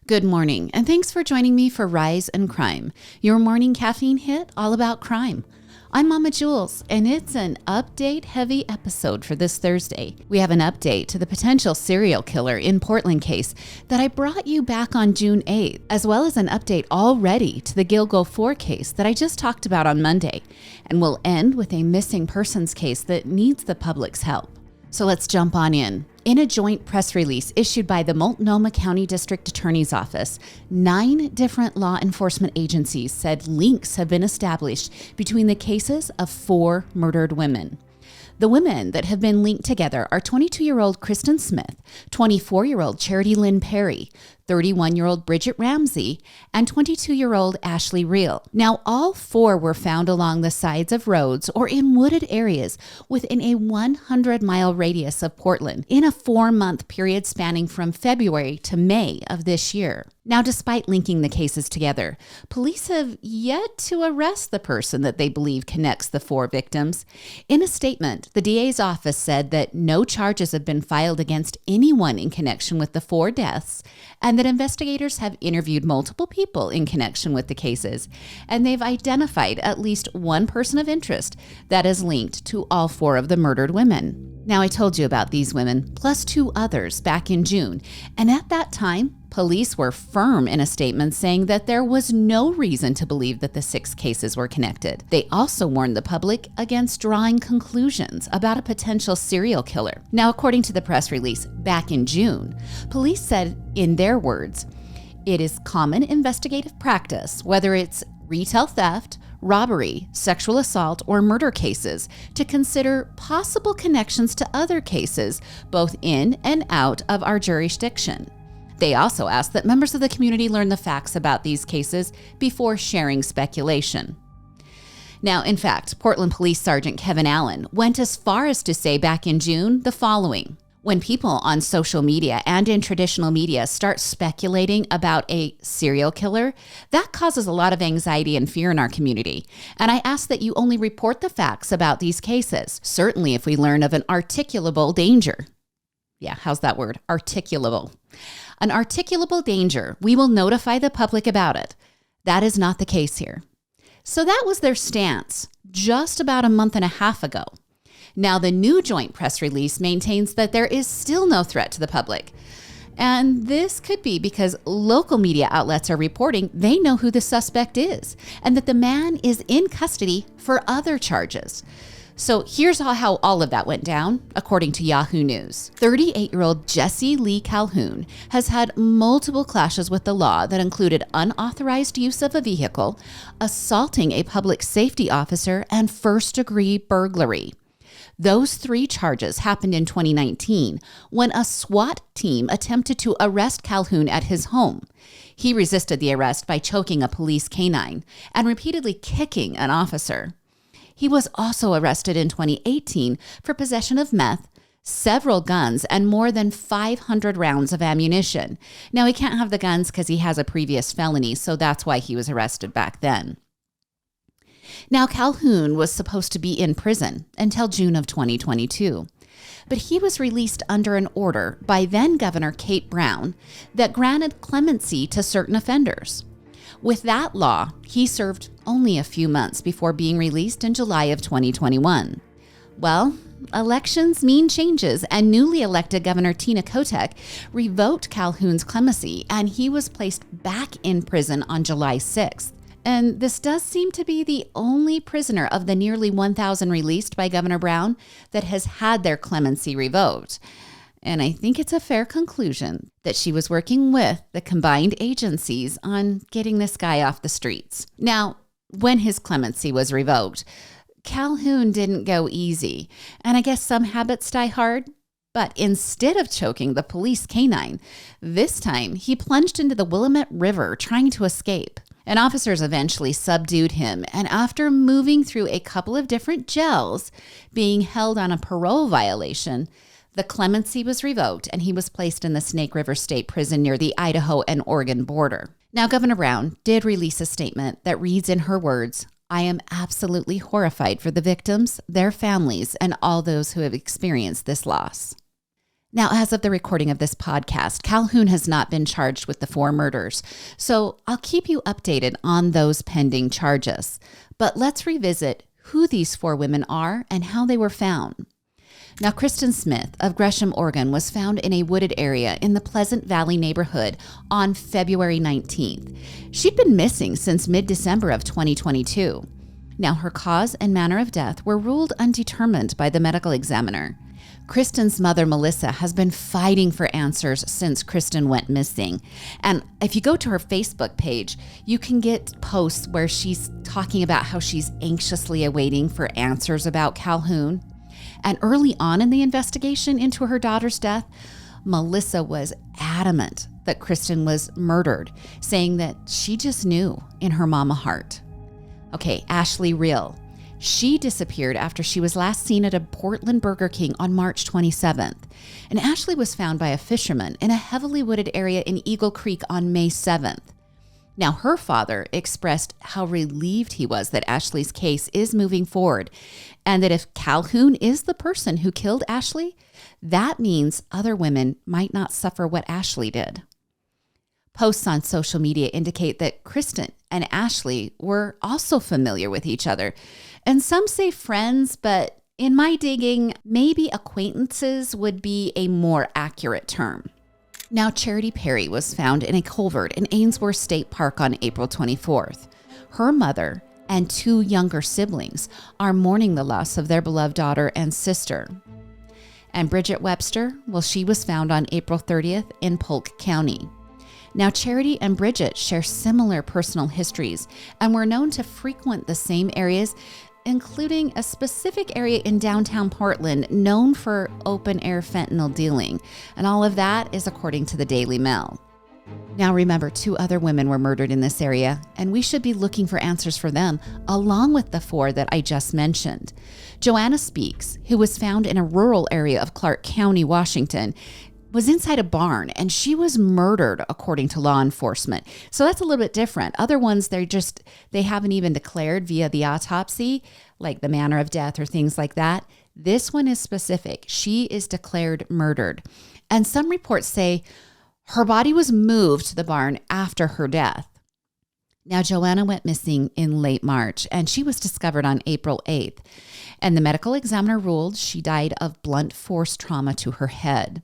Good morning, and thanks for joining me for Rise and Crime, your morning caffeine hit all about crime. I'm Mama Jules, and it's an update-heavy episode for this Thursday. We have an update to the potential serial killer in Portland case that I brought you back on June 8th, as well as an update already to the Gilgo Four case that I just talked about on Monday. And we'll end with a missing persons case that needs the public's help. So let's jump on in. In a joint press release issued by the Multnomah County District Attorney's Office, 9 different law enforcement agencies said links have been established between the cases of 4 murdered women. The women that have been linked together are 22-year-old Kristen Smith, 24-year-old Charity Lynn Perry, 31-year-old Bridget Ramsey, and 22-year-old Ashley Reel. Now, all 4 were found along the sides of roads or in wooded areas within a 100-mile radius of Portland in a 4-month period spanning from February to May of this year. Now, despite linking the cases together, police have yet to arrest the person that they believe connects the 4 victims. In a statement, the DA's office said that no charges have been filed against anyone in connection with the 4 deaths, and that investigators have interviewed multiple people in connection with the cases, and they've identified at least one person of interest that is linked to all 4 of the murdered women. Now, I told you about these women, plus 2 others, back in June, and at that time, police were firm in a statement saying that there was no reason to believe that the 6 cases were connected. They also warned the public against drawing conclusions about a potential serial killer. Now, according to the press release back in June, police said, in their words, "It is common investigative practice, whether it's retail theft, robbery, sexual assault, or murder cases, to consider possible connections to other cases, both in and out of our jurisdiction." They also asked that members of the community learn the facts about these cases before sharing speculation. Now, in fact, Portland Police Sergeant Kevin Allen went as far as to say back in June the following: "When people on social media and in traditional media start speculating about a serial killer, that causes a lot of anxiety and fear in our community. And I ask that you only report the facts about these cases, certainly if we learn of an articulable danger." Yeah, how's that word? Articulable. An articulable danger, we will notify the public about it. That is not the case here. So that was their stance just about a month and a half ago. Now, the new joint press release maintains that there is still no threat to the public. And this could be because local media outlets are reporting they know who the suspect is and that the man is in custody for other charges. So here's how all of that went down, according to Yahoo News. 38-year-old Jesse Lee Calhoun has had multiple clashes with the law that included unauthorized use of a vehicle, assaulting a public safety officer, and first-degree burglary. Those 3 charges happened in 2019 when a SWAT team attempted to arrest Calhoun at his home. He resisted the arrest by choking a police canine and repeatedly kicking an officer. He was also arrested in 2018 for possession of meth, several guns, and more than 500 rounds of ammunition. Now, he can't have the guns because he has a previous felony, so that's why he was arrested back then. Now, Calhoun was supposed to be in prison until June of 2022, but he was released under an order by then-Governor Kate Brown that granted clemency to certain offenders. With that law, he served only a few months before being released in July of 2021. Well, elections mean changes, and newly elected Governor Tina Kotek revoked Calhoun's clemency, and he was placed back in prison on July 6th. And this does seem to be the only prisoner of the nearly 1,000 released by Governor Brown that has had their clemency revoked. And I think it's a fair conclusion that she was working with the combined agencies on getting this guy off the streets. Now, when his clemency was revoked, Calhoun didn't go easy. And I guess some habits die hard. But instead of choking the police canine, this time he plunged into the Willamette River trying to escape. And officers eventually subdued him, and after moving through a couple of different jails, being held on a parole violation, the clemency was revoked and he was placed in the Snake River State Prison near the Idaho and Oregon border. Now, Governor Brown did release a statement that reads in her words, I am absolutely horrified for the victims, their families, and all those who have experienced this loss. Now, as of the recording of this podcast, Calhoun has not been charged with the 4 murders, so I'll keep you updated on those pending charges. But let's revisit who these 4 women are and how they were found. Now, Kristen Smith of Gresham, Oregon, was found in a wooded area in the Pleasant Valley neighborhood on February 19th. She'd been missing since mid-December of 2022. Now, her cause and manner of death were ruled undetermined by the medical examiner. Kristen's mother, Melissa, has been fighting for answers since Kristen went missing. And if you go to her Facebook page, you can get posts where she's talking about how she's anxiously awaiting for answers about Calhoun. And early on in the investigation into her daughter's death, Melissa was adamant that Kristen was murdered, saying that she just knew in her mama heart. Okay, Ashley Real. She disappeared after she was last seen at a Portland Burger King on March 27th. And Ashley was found by a fisherman in a heavily wooded area in Eagle Creek on May 7th. Now, her father expressed how relieved he was that Ashley's case is moving forward, and that if Calhoun is the person who killed Ashley, that means other women might not suffer what Ashley did. Posts on social media indicate that Kristen and Ashley were also familiar with each other, and some say friends, but in my digging, maybe acquaintances would be a more accurate term. Now, Charity Perry was found in a culvert in Ainsworth State Park on April 24th. Her mother and 2 younger siblings are mourning the loss of their beloved daughter and sister. And Bridget Webster, well, she was found on April 30th in Polk County. Now, Charity and Bridget share similar personal histories and were known to frequent the same areas, including a specific area in downtown Portland known for open-air fentanyl dealing. And all of that is according to the Daily Mail. Now remember, 2 other women were murdered in this area, and we should be looking for answers for them, along with the 4 that I just mentioned. Joanna Speaks, who was found in a rural area of Clark County, Washington, was inside a barn, and she was murdered according to law enforcement. So that's a little bit different. Other ones, they haven't even declared via the autopsy, like the manner of death or things like that. This one is specific. She is declared murdered. And some reports say her body was moved to the barn after her death. Now, Joanna went missing in late March, and she was discovered on April 8th. And the medical examiner ruled she died of blunt force trauma to her head.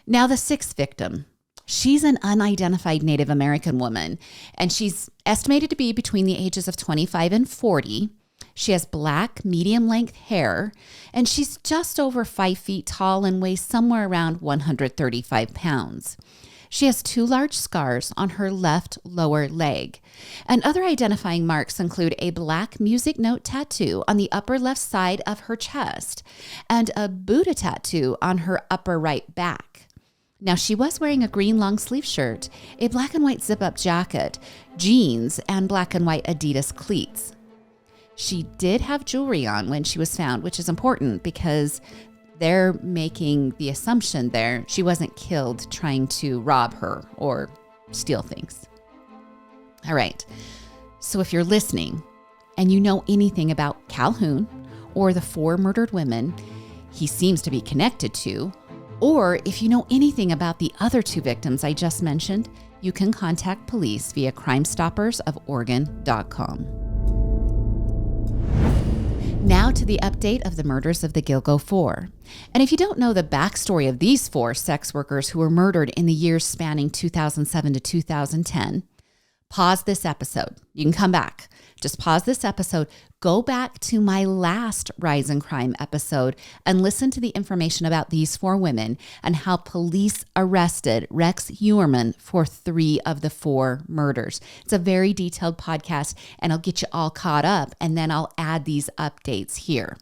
Now, the 6th victim, she's an unidentified Native American woman, and she's estimated to be between the ages of 25 and 40. She has black, medium-length hair, and she's just over 5 feet tall and weighs somewhere around 135 pounds. She has 2 large scars on her left lower leg. And other identifying marks include a black music note tattoo on the upper left side of her chest and a Buddha tattoo on her upper right back. Now, she was wearing a green long sleeve shirt, a black and white zip-up jacket, jeans, and black and white Adidas cleats. She did have jewelry on when she was found, which is important because they're making the assumption there she wasn't killed trying to rob her or steal things. All right, so if you're listening and you know anything about Calhoun or the 4 murdered women he seems to be connected to, or if you know anything about the other 2 victims I just mentioned, you can contact police via crimestoppersoforegon.com. Now to the update of the murders of the Gilgo Four. And if you don't know the backstory of these 4 sex workers who were murdered in the years spanning 2007 to 2010, pause this episode. You can come back. Just pause this episode, go back to my last Rise in Crime episode and listen to the information about these 4 women and how police arrested Rex Heuermann for 3 of the 4 murders. It's a very detailed podcast, and I'll get you all caught up, and then I'll add these updates here.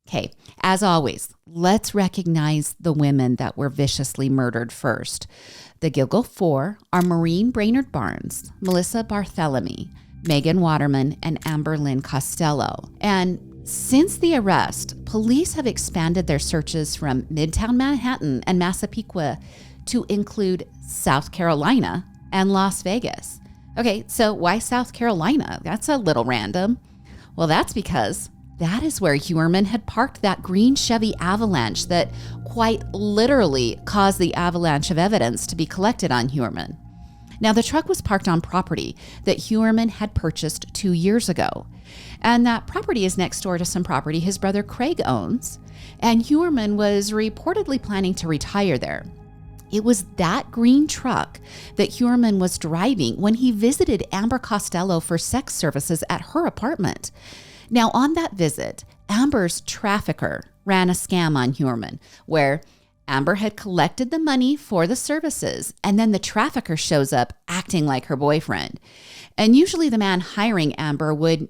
Okay, as always, let's recognize the women that were viciously murdered first. The Gilgo Four are Maureen Brainerd Barnes, Melissa Barthelemy, Megan Waterman, and Amber Lynn Costello. And since the arrest, police have expanded their searches from Midtown Manhattan and Massapequa to include South Carolina and Las Vegas. Okay, so why South Carolina? That's a little random. Well, that's because that is where Emerson had parked that green Chevy Avalanche that quite literally caused the avalanche of evidence to be collected on Emerson. Now, the truck was parked on property that Emerson had purchased 2 years ago. And that property is next door to some property his brother Craig owns. And Emerson was reportedly planning to retire there. It was that green truck that Emerson was driving when he visited Amber Costello for sex services at her apartment. Now, on that visit, Amber's trafficker ran a scam on Emerson, where Amber had collected the money for the services, and then the trafficker shows up acting like her boyfriend. And usually the man hiring Amber would,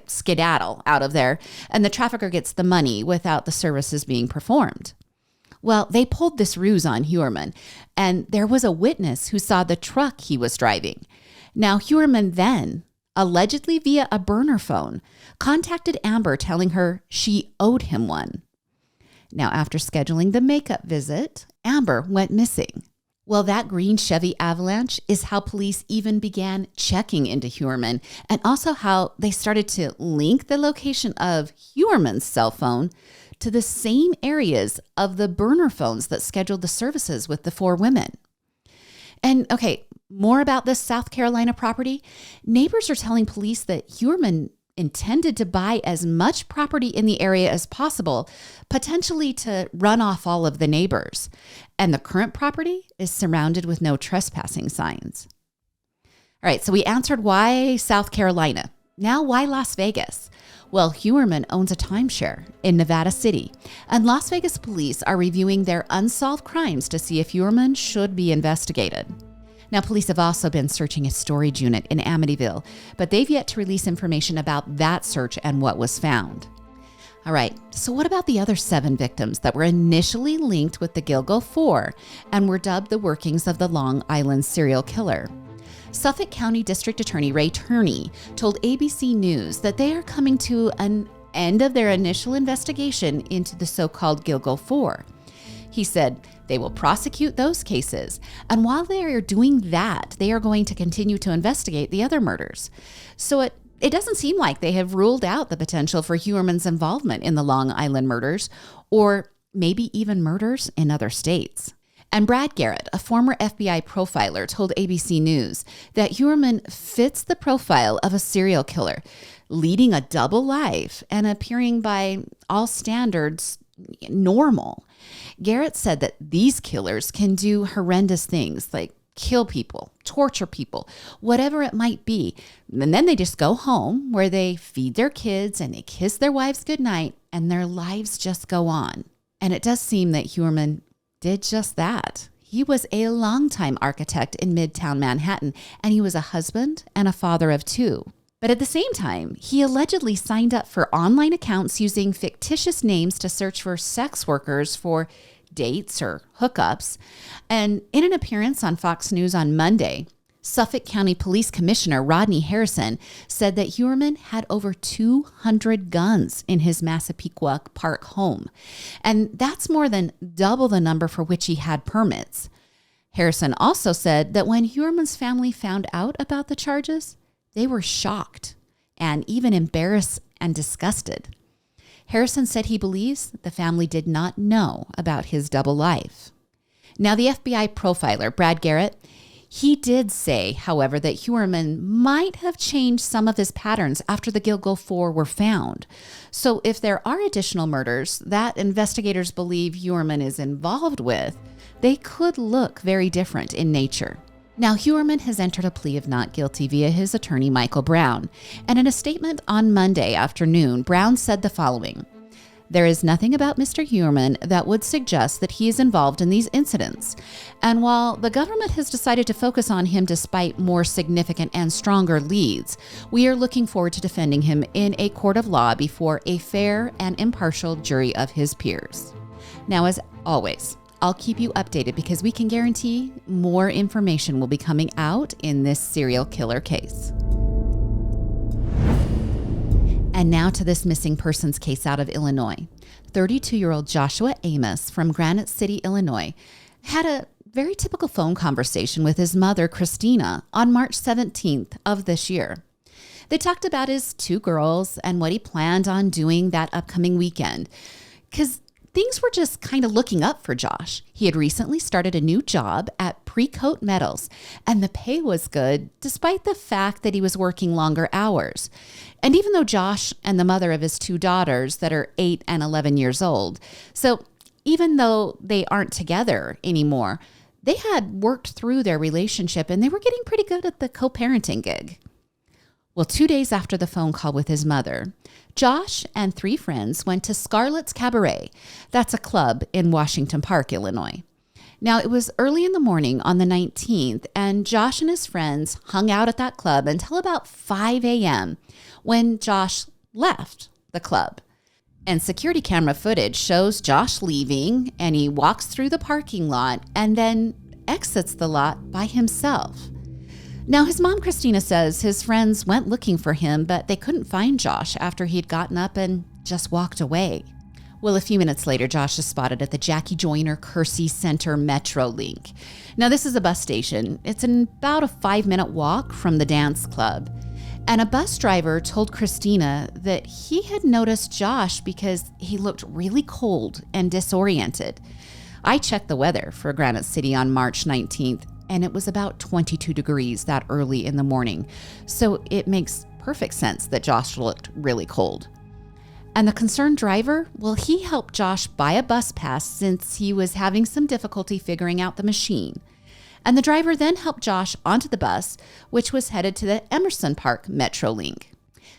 skedaddle out of there, and the trafficker gets the money without the services being performed. Well, they pulled this ruse on Emerson, and there was a witness who saw the truck he was driving. Now, Emerson then, allegedly via a burner phone, contacted Amber telling her she owed him one. Now, after scheduling the makeup visit, Amber went missing. Well, that green Chevy Avalanche is how police even began checking into Emerson, and also how they started to link the location of Emerson's cell phone to the same areas of the burner phones that scheduled the services with the 4 women. And okay, more about this South Carolina property. Neighbors are telling police that Emerson intended to buy as much property in the area as possible, potentially to run off all of the neighbors. And the current property is surrounded with no trespassing signs. All right, so we answered why South Carolina. Now, why Las Vegas? Well, Emerson owns a timeshare in Nevada City, and Las Vegas police are reviewing their unsolved crimes to see if Emerson should be investigated. Now, police have also been searching a storage unit in Amityville, but they've yet to release information about that search and what was found. All right, so what about the other 7 victims that were initially linked with the Gilgo Four and were dubbed the workings of the Long Island serial killer? Suffolk County District Attorney Ray Turney told ABC News that they are coming to an end of their initial investigation into the so-called Gilgo Four. He said they will prosecute those cases, and while they are doing that, they are going to continue to investigate the other murders. So it doesn't seem like they have ruled out the potential for Emerson's involvement in the Long Island murders, or maybe even murders in other states. And Brad Garrett, a former FBI profiler, told ABC News that Emerson fits the profile of a serial killer, leading a double life and appearing by all standards normal. Garrett said that these killers can do horrendous things like kill people, torture people, whatever it might be. And then they just go home where they feed their kids and they kiss their wives goodnight and their lives just go on. And it does seem that Emerson did just that. He was a longtime architect in Midtown Manhattan, and he was a husband and a father of 2. But at the same time, he allegedly signed up for online accounts using fictitious names to search for sex workers for dates or hookups. And in an appearance on Fox News on Monday, Suffolk County Police Commissioner Rodney Harrison said that Emerson had over 200 guns in his Massapequa Park home. And that's more than double the number for which he had permits. Harrison also said that when Emerson's family found out about the charges, they were shocked and even embarrassed and disgusted. Harrison said he believes the family did not know about his double life. Now, the FBI profiler, Brad Garrett, he did say, however, that Emerson might have changed some of his patterns after the Gilgo Four were found. So if there are additional murders that investigators believe Emerson is involved with, they could look very different in nature. Now, Emerson has entered a plea of not guilty via his attorney, Michael Brown. And in a statement on Monday afternoon, Brown said the following: "There is nothing about Mr. Emerson that would suggest that he is involved in these incidents. And while the government has decided to focus on him despite more significant and stronger leads, we are looking forward to defending him in a court of law before a fair and impartial jury of his peers." Now, as always, I'll keep you updated because we can guarantee more information will be coming out in this serial killer case. And now to this missing persons case out of Illinois. 32-year-old Joshua Amos from Granite City, Illinois, had a very typical phone conversation with his mother, Christina, on March 17th of this year. They talked about his 2 girls and what he planned on doing that upcoming weekend, because things were just kind of looking up for Josh. He had recently started a new job at Precoat Metals, and the pay was good despite the fact that he was working longer hours. And even though Josh and the mother of his 2 daughters that are 8 and 11 years old, so even though they aren't together anymore, they had worked through their relationship and they were getting pretty good at the co-parenting gig. Well, 2 days after the phone call with his mother, Josh and 3 friends went to Scarlett's Cabaret. That's a club in Washington Park, Illinois. Now, it was early in the morning on the 19th, and Josh and his friends hung out at that club until about 5 a.m. when Josh left the club. And security camera footage shows Josh leaving, and he walks through the parking lot and then exits the lot by himself. Now, his mom, Christina, says his friends went looking for him, but they couldn't find Josh after he'd gotten up and just walked away. Well, a few minutes later, Josh is spotted at the Jackie Joyner Kersey Center Metro Link. Now, this is a bus station. It's about a 5-minute walk from the dance club. And a bus driver told Christina that he had noticed Josh because he looked really cold and disoriented. I checked the weather for Granite City on March 19th, and it was about 22 degrees that early in the morning. So it makes perfect sense that Josh looked really cold. And the concerned driver, well, he helped Josh buy a bus pass since he was having some difficulty figuring out the machine. And the driver then helped Josh onto the bus, which was headed to the Emerson Park Metro Link.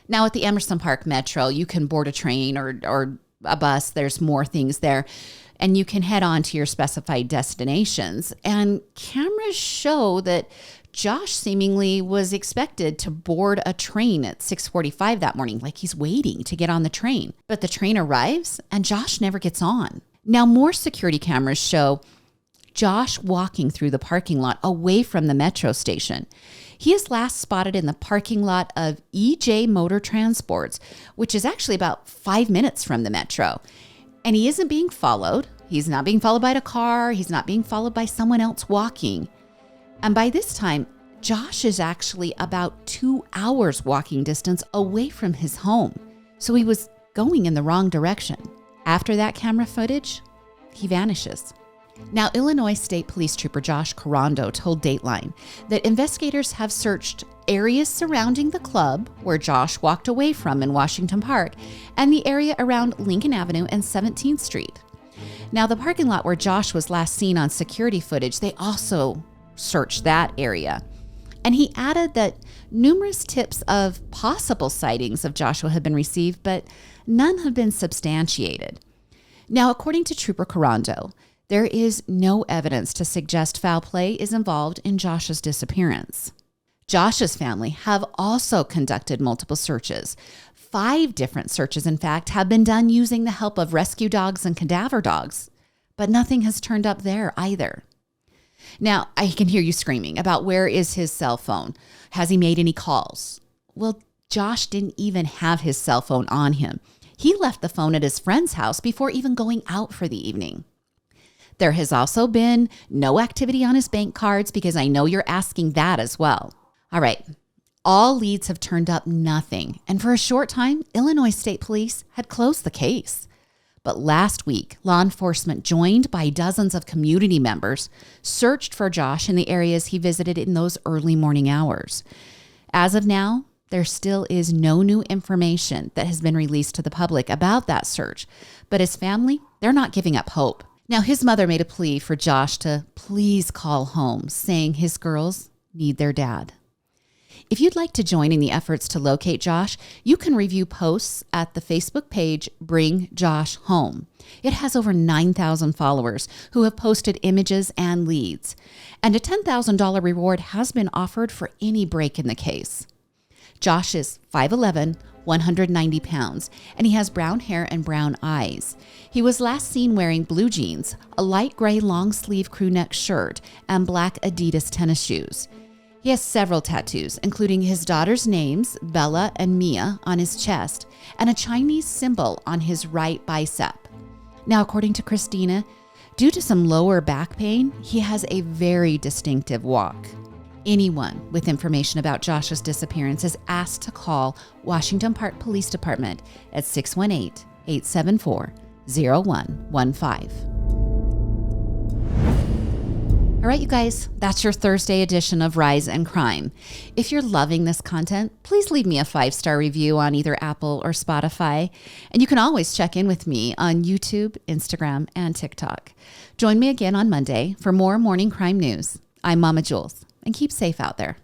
Now, at the Emerson Park Metro, you can board a train or a bus. There's more things there. And you can head on to your specified destinations. And cameras show that Josh seemingly was expected to board a train at 6:45 that morning, like he's waiting to get on the train. But the train arrives and Josh never gets on. Now, more security cameras show Josh walking through the parking lot away from the metro station. He is last spotted in the parking lot of EJ Motor Transports, which is actually about 5 minutes from the metro. And he isn't being followed. He's not being followed by a car. He's not being followed by someone else walking. And by this time, Josh is actually about 2 hours walking distance away from his home. So he was going in the wrong direction. After that camera footage, he vanishes. Now, Illinois State Police Trooper Josh Carando told Dateline that investigators have searched areas surrounding the club where Josh walked away from in Washington Park and the area around Lincoln Avenue and 17th Street. Now, the parking lot where Josh was last seen on security footage, they also searched that area. And he added that numerous tips of possible sightings of Joshua had been received, but none have been substantiated. Now, according to Trooper Carando, there is no evidence to suggest foul play is involved in Josh's disappearance. Josh's family have also conducted multiple searches. 5 different searches, in fact, have been done using the help of rescue dogs and cadaver dogs, but nothing has turned up there either. Now, I can hear you screaming about where is his cell phone? Has he made any calls? Well, Josh didn't even have his cell phone on him. He left the phone at his friend's house before even going out for the evening. There has also been no activity on his bank cards because I know you're asking that as well. All right. All leads have turned up nothing. And for a short time, Illinois State Police had closed the case. But last week, law enforcement, joined by dozens of community members, searched for Josh in the areas he visited in those early morning hours. As of now, there still is no new information that has been released to the public about that search. But his family, they're not giving up hope. Now, his mother made a plea for Josh to please call home, saying his girls need their dad. If you'd like to join in the efforts to locate Josh, you can review posts at the Facebook page Bring Josh Home. It has over 9,000 followers who have posted images and leads. And a $10,000 reward has been offered for any break in the case. Josh is 5'11", 190 pounds, and he has brown hair and brown eyes. He was last seen wearing blue jeans, a light gray long-sleeve crew neck shirt, and black Adidas tennis shoes. He has several tattoos, including his daughter's names, Bella and Mia, on his chest, and a Chinese symbol on his right bicep. Now, according to Christina, Due to some lower back pain, he has a very distinctive walk. Anyone with information about Josh's disappearance is asked to call Washington Park Police Department at 618-874-0115. All right, you guys, that's your Thursday edition of Rise and Crime. If you're loving this content, please leave me a 5-star review on either Apple or Spotify. And you can always check in with me on YouTube, Instagram, and TikTok. Join me again on Monday for more morning crime news. I'm Mama Jules, and keep safe out there.